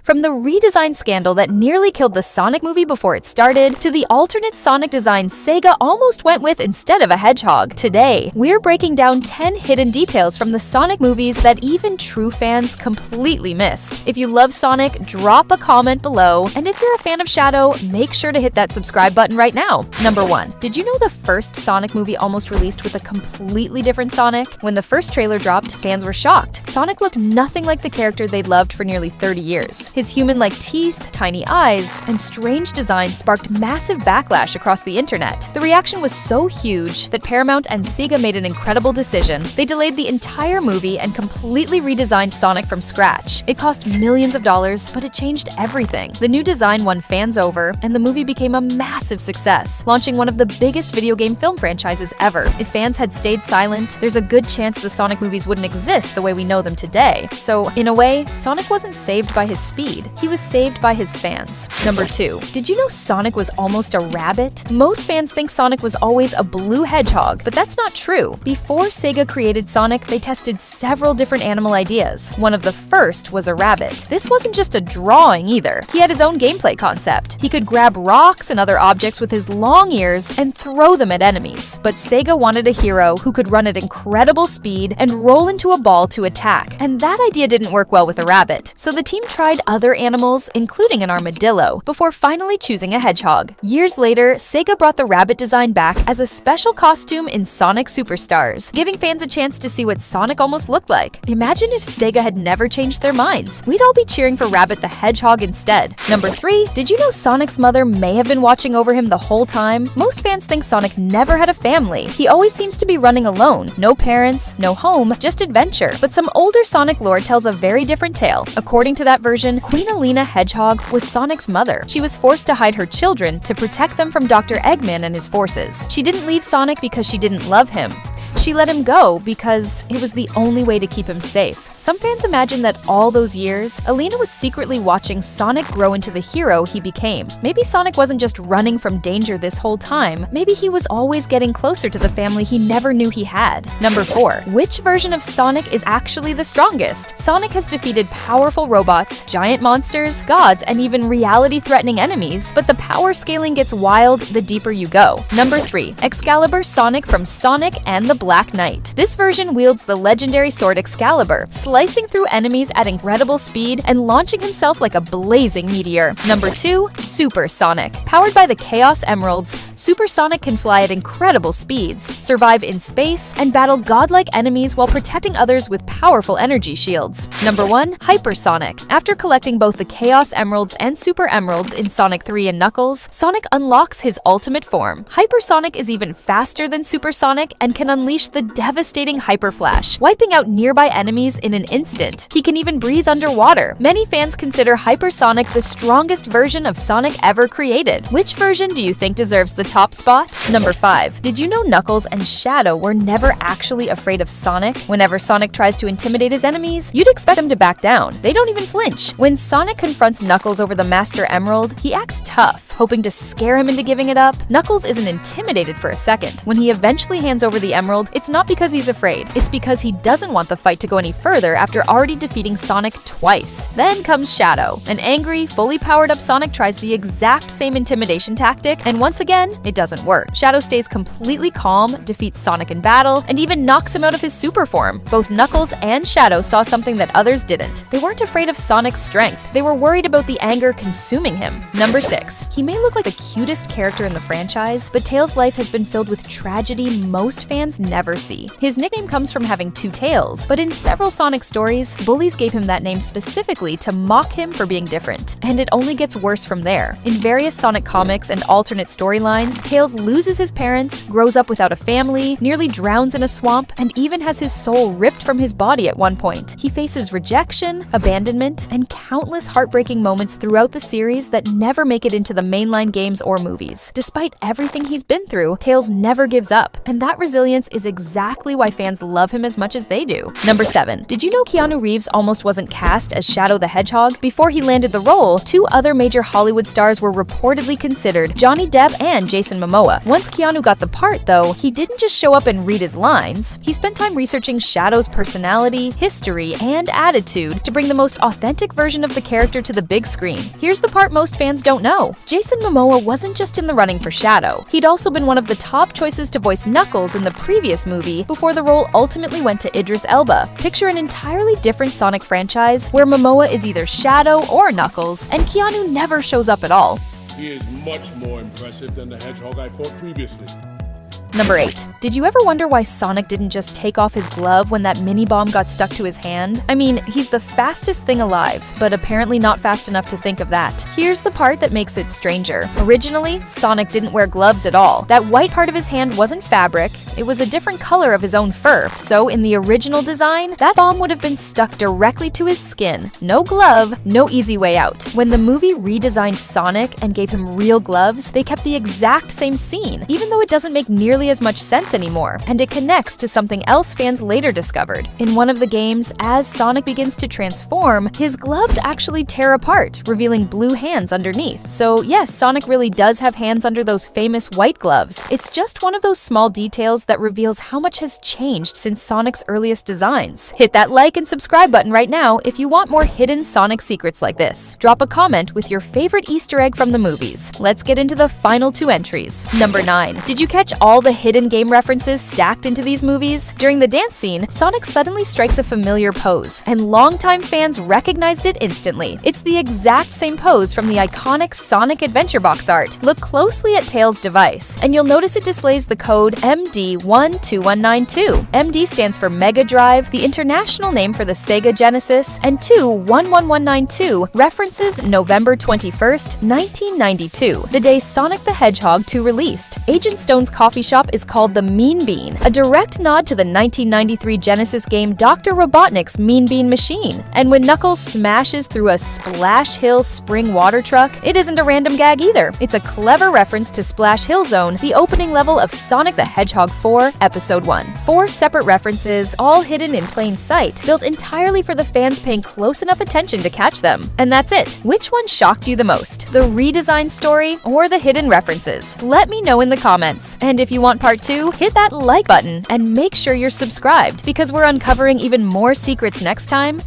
From the redesign scandal that nearly killed the Sonic movie before it started, to the alternate Sonic design Sega almost went with instead of a hedgehog, today, we're breaking down 10 hidden details from the Sonic movies that even true fans completely missed. If you love Sonic, drop a comment below, and if you're a fan of Shadow, make sure to hit that subscribe button right now. Number 1. Did you know the first Sonic movie almost released with a completely different Sonic? When the first trailer dropped, fans were shocked. Sonic looked nothing like the character they'd loved for nearly 30 years. His human-like teeth, tiny eyes, and strange design sparked massive backlash across the internet. The reaction was so huge that Paramount and Sega made an incredible decision. They delayed the entire movie and completely redesigned Sonic from scratch. It cost millions of dollars, but it changed everything. The new design won fans over, and the movie became a massive success, launching one of the biggest video game film franchises ever. If fans had stayed silent, there's a good chance the Sonic movies wouldn't exist the way we know them today. So, in a way, Sonic wasn't saved by his speed. He was saved by his fans. Number 2. Did you know Sonic was almost a rabbit? Most fans think Sonic was always a blue hedgehog, but that's not true. Before Sega created Sonic, they tested several different animal ideas. One of the first was a rabbit. This wasn't just a drawing either. He had his own gameplay concept. He could grab rocks and other objects with his long ears and throw them at enemies. But Sega wanted a hero who could run at incredible speed and roll into a ball to attack. And that idea didn't work well with a rabbit. So the team tried other animals, including an armadillo, before finally choosing a hedgehog. Years later, Sega brought the rabbit design back as a special costume in Sonic Superstars, giving fans a chance to see what Sonic almost looked like. Imagine if Sega had never changed their minds. We'd all be cheering for Rabbit the Hedgehog instead. Number 3. Did you know Sonic's mother may have been watching over him the whole time? Most fans think Sonic never had a family. He always seems to be running alone. No parents, no home, just adventure. But some older Sonic lore tells a very different tale. According to that version, Queen Alina Hedgehog was Sonic's mother. She was forced to hide her children to protect them from Dr. Eggman and his forces. She didn't leave Sonic because she didn't love him. She let him go because it was the only way to keep him safe. Some fans imagine that all those years, Alina was secretly watching Sonic grow into the hero he became. Maybe Sonic wasn't just running from danger this whole time. Maybe he was always getting closer to the family he never knew he had. Number 4. Which version of Sonic is actually the strongest? Sonic has defeated powerful robots, giant monsters, gods, and even reality-threatening enemies, but the power scaling gets wild the deeper you go. Number 3. Excalibur Sonic from Sonic and the Black Knight. This version wields the legendary sword Excalibur, slicing through enemies at incredible speed and launching himself like a blazing meteor. Number 2. Super Sonic. Powered by the Chaos Emeralds, Super Sonic can fly at incredible speeds, survive in space, and battle godlike enemies while protecting others with powerful energy shields. Number 1. Hyper Sonic. After collecting both the Chaos Emeralds and Super Emeralds in Sonic 3 and Knuckles, Sonic unlocks his ultimate form. Hyper Sonic is even faster than Super Sonic and can unleash the devastating Hyper Flash, wiping out nearby enemies in an instant. He can even breathe underwater. Many fans consider Hyper Sonic the strongest version of Sonic ever created. Which version do you think deserves the top spot? Number 5. Did you know Knuckles and Shadow were never actually afraid of Sonic? Whenever Sonic tries to intimidate his enemies, you'd expect them to back down. They don't even flinch. When Sonic confronts Knuckles over the Master Emerald, he acts tough, hoping to scare him into giving it up. Knuckles isn't intimidated for a second. When he eventually hands over the emerald, it's not because he's afraid. It's because he doesn't want the fight to go any further after already defeating Sonic twice. Then comes Shadow. An angry, fully powered up Sonic tries the exact same intimidation tactic, and once again, it doesn't work. Shadow stays completely calm, defeats Sonic in battle, and even knocks him out of his super form. Both Knuckles and Shadow saw something that others didn't. They weren't afraid of Sonic's strength. They were worried about the anger consuming him. Number 6. He may look like the cutest character in the franchise, but Tails' life has been filled with tragedy most fans never see. His nickname comes from having 2 tails, but in several Sonic stories, bullies gave him that name specifically to mock him for being different. And it only gets worse from there. In various Sonic comics and alternate storylines, Tails loses his parents, grows up without a family, nearly drowns in a swamp, and even has his soul ripped from his body at one point. He faces rejection, abandonment, and countless heartbreaking moments throughout the series that never make it into the mainline games or movies. Despite everything he's been through, Tails never gives up, and that resilience is is exactly why fans love him as much as they do. Number 7. Did you know Keanu Reeves almost wasn't cast as Shadow the Hedgehog? Before he landed the role, 2 other major Hollywood stars were reportedly considered, Johnny Depp and Jason Momoa. Once Keanu got the part, though, he didn't just show up and read his lines. He spent time researching Shadow's personality, history, and attitude to bring the most authentic version of the character to the big screen. Here's the part most fans don't know. Jason Momoa wasn't just in the running for Shadow. He'd also been one of the top choices to voice Knuckles in the previous movie before the role ultimately went to Idris Elba. Picture an entirely different Sonic franchise where Momoa is either Shadow or Knuckles, and Keanu never shows up at all. He is much more impressive than the Hedgehog I fought previously. Number 8. Did you ever wonder why Sonic didn't just take off his glove when that mini bomb got stuck to his hand? I mean, he's the fastest thing alive, but apparently not fast enough to think of that. Here's the part that makes it stranger. Originally, Sonic didn't wear gloves at all. That white part of his hand wasn't fabric, it was a different color of his own fur. So in the original design, that bomb would have been stuck directly to his skin. No glove, no easy way out. When the movie redesigned Sonic and gave him real gloves, they kept the exact same scene, even though it doesn't make nearly as much sense anymore, and it connects to something else fans later discovered. In one of the games, as Sonic begins to transform, his gloves actually tear apart, revealing blue hands underneath. So yes, Sonic really does have hands under those famous white gloves. It's just one of those small details that reveals how much has changed since Sonic's earliest designs. Hit that like and subscribe button right now if you want more hidden Sonic secrets like this. Drop a comment with your favorite Easter egg from the movies. Let's get into the final 2 entries. Number 9. Did you catch all the hidden game references stacked into these movies? During the dance scene, Sonic suddenly strikes a familiar pose, and longtime fans recognized it instantly. It's the exact same pose from the iconic Sonic Adventure box art. Look closely at Tails' device, and you'll notice it displays the code MD12192. MD stands for Mega Drive, the international name for the Sega Genesis, and 211192 references November 21st, 1992, the day Sonic the Hedgehog 2 released. Agent Stone's coffee shop is called the Mean Bean, a direct nod to the 1993 Genesis game Dr. Robotnik's Mean Bean Machine. And when Knuckles smashes through a Splash Hill spring water truck, it isn't a random gag either. It's a clever reference to Splash Hill Zone, the opening level of Sonic the Hedgehog 4, Episode 1. 4 separate references, all hidden in plain sight, built entirely for the fans paying close enough attention to catch them. And that's it. Which one shocked you the most? The redesign story or the hidden references? Let me know in the comments. And if you want part 2, hit that like button and make sure you're subscribed because we're uncovering even more secrets next time.